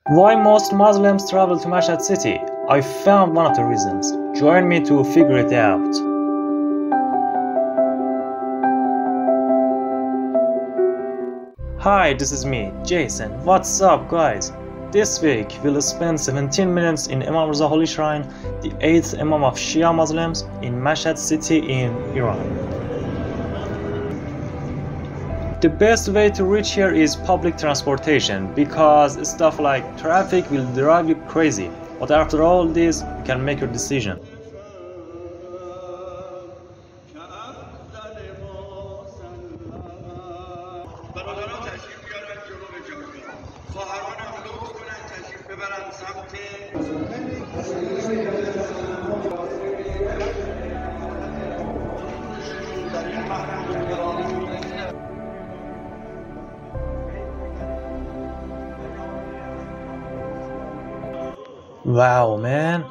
Why most Muslims travel to Mashhad city? I found one of the reasons. Join me to figure it out. Hi, this is me, Jason. What's up, guys? This week, we'll spend 17 minutes in Imam Reza Holy Shrine, the 8th Imam of Shia Muslims in Mashhad city in Iran. The best way to reach here is public transportation because stuff like traffic will drive you crazy. But after all this, you can make your decision. Wow, man,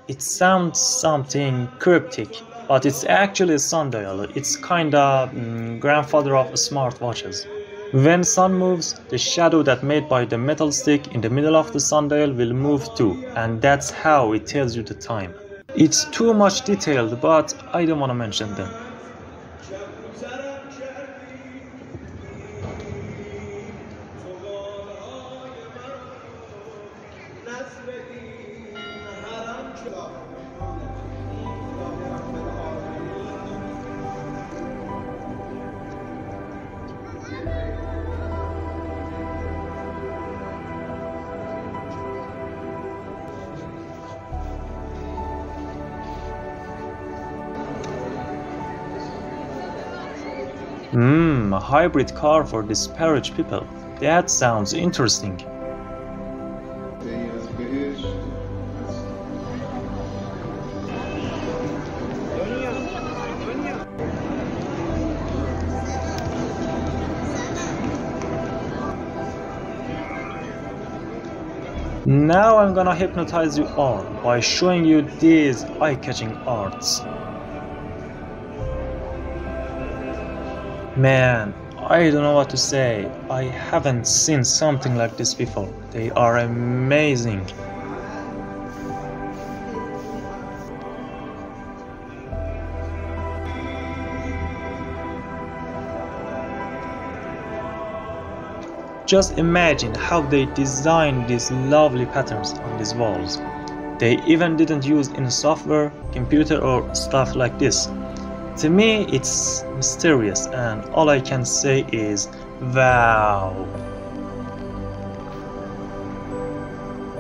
it sounds something cryptic, but it's actually a sundial. It's kinda grandfather of smartwatches. When sun moves, the shadow that made by the metal stick in the middle of the sundial will move too, and that's how it tells you the time. It's too much detailed, but I don't want to mention them. A hybrid car for disparage people. That sounds interesting. Now I'm gonna hypnotize you all by showing you these eye-catching arts. Man, I don't know what to say. I haven't seen something like this before. They are amazing. Just imagine how they designed these lovely patterns on these walls. They even didn't use any software, computer or stuff like this. To me, it's mysterious and all I can say is, wow.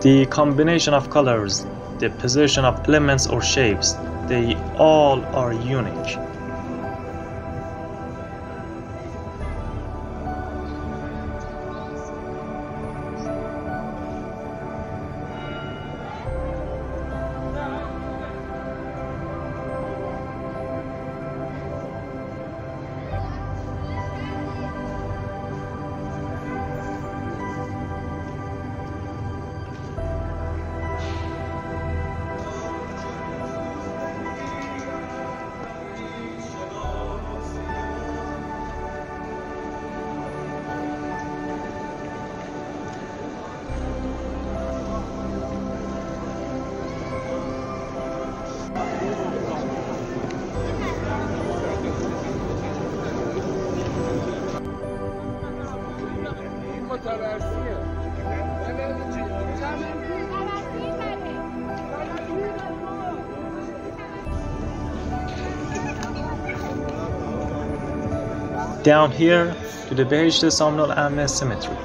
The combination of colors, the position of elements or shapes, they all are unique. Down here to the Beheshte Somnol Amne Cemetery.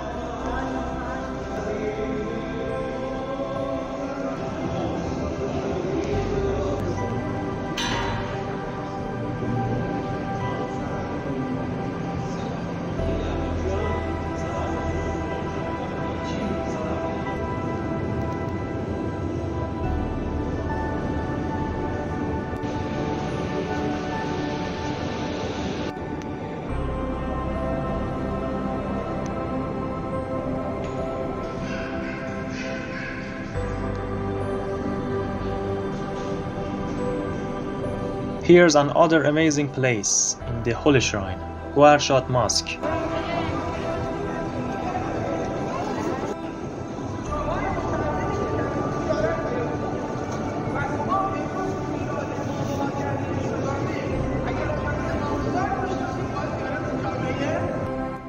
Here's another amazing place in the Holy Shrine, Goharshad Mosque.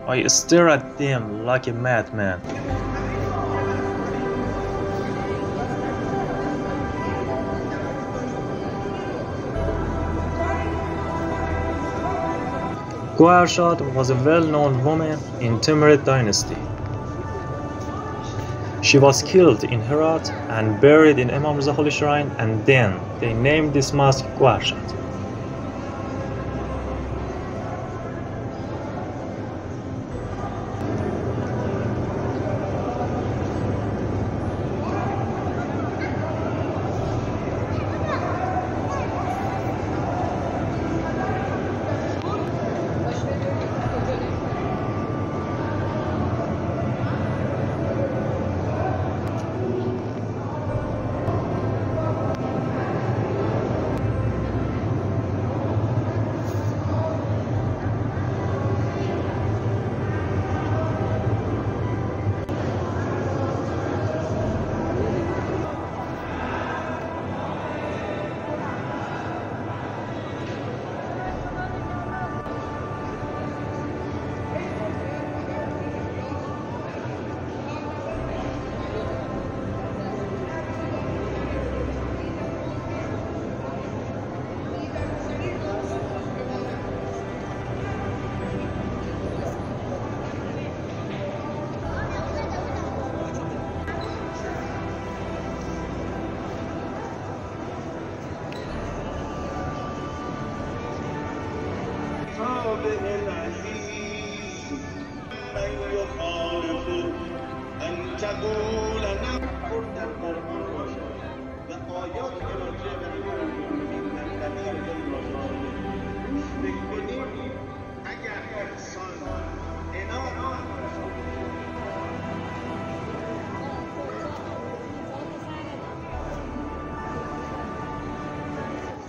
I stare at them like a madman. Goharshad was a well-known woman in Timurid dynasty. She was killed in Herat and buried in Imam Reza Holy Shrine, and then they named this mosque Goharshad.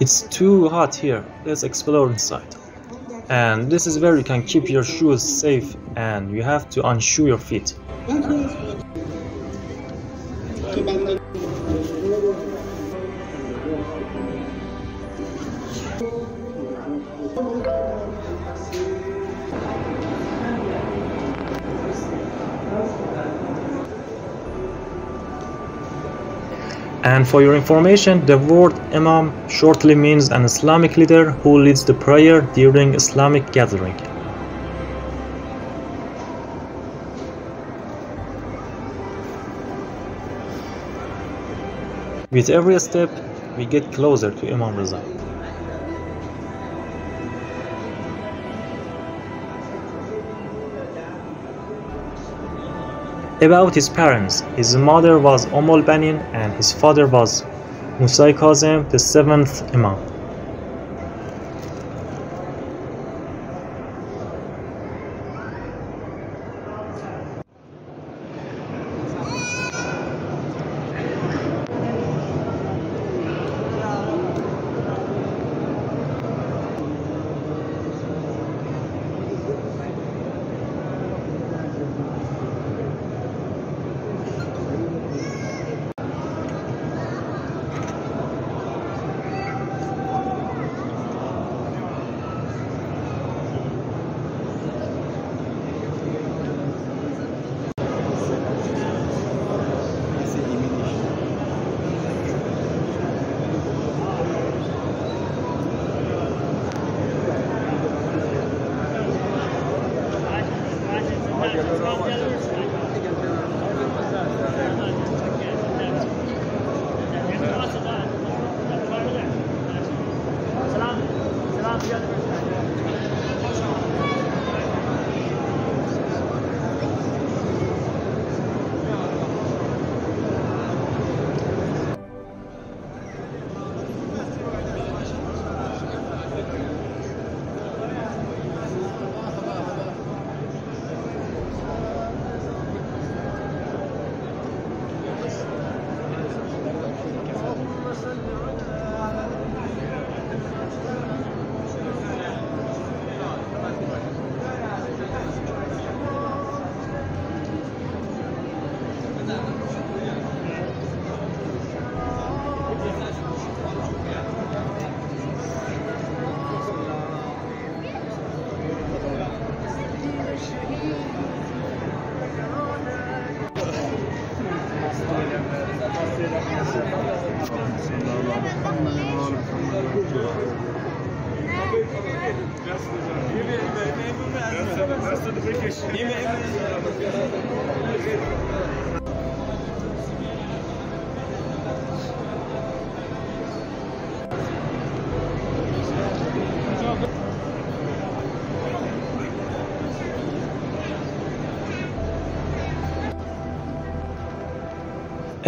It's too hot here, let's explore inside. And this is where you can keep your shoes safe and you have to unshoe your feet. And for your information, the word Imam shortly means an Islamic leader who leads the prayer during Islamic gathering. With every step, we get closer to Imam Reza. About his parents, his mother was Banin and his father was Musa Kazem, the 7th Imam.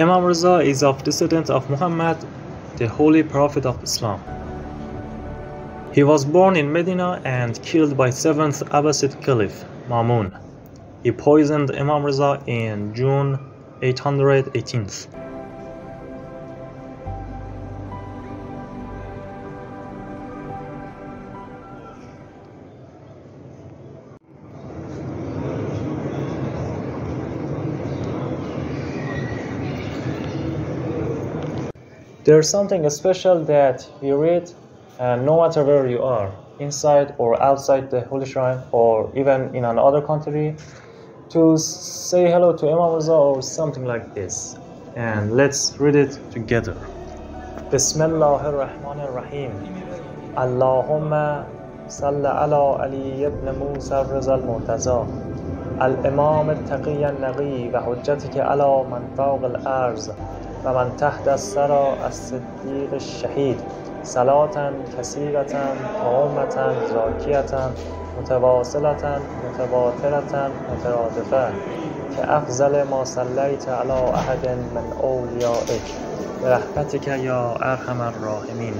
Imam Reza is of descendant of Muhammad, the holy prophet of Islam. He was born in Medina and killed by 7th Abbasid Caliph, Mamun. He poisoned Imam Reza in June 818. There's something special that we read no matter where you are, inside or outside the holy shrine, or even in another country, to say hello to Imam Reza or something like this. And let's read it together. Bismillahir Rahmanir Rahim. Allahumma salli ala Ali ibn Musa Reza al-Murtaza al-Imam al-Taqi al-Naghi wa hujjatika ala man fawq al-arz و من تحت الثرى الصدیق الشهید صلاة کثیرة عامة زاکیة متواصلة متواترة مترادفة كأفضل ما صلیت على أحد من أولیائک برحمتك یا ارحم الراحمین.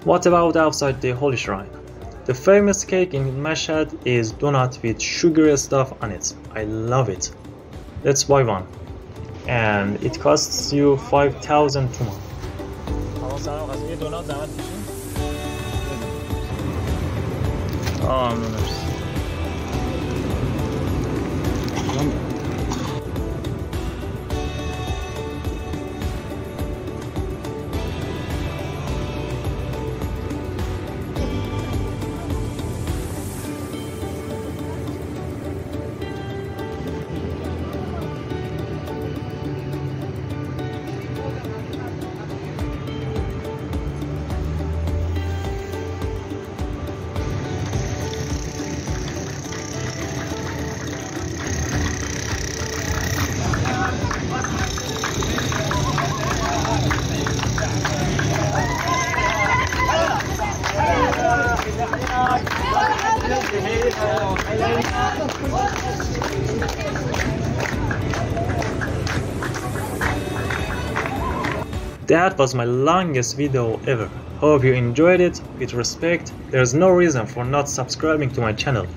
What about outside the holy shrine? The famous cake in Mashhad is dounat with sugary stuff on it. I love it. Let's buy one. And it costs you 5,000 tuman. That was my longest video ever. Hope you enjoyed it. With respect, there's no reason for not subscribing to my channel.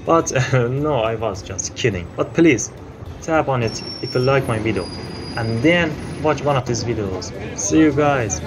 But no, I was just kidding. But please, tap on it if you like my video. And then watch one of these videos. See you guys.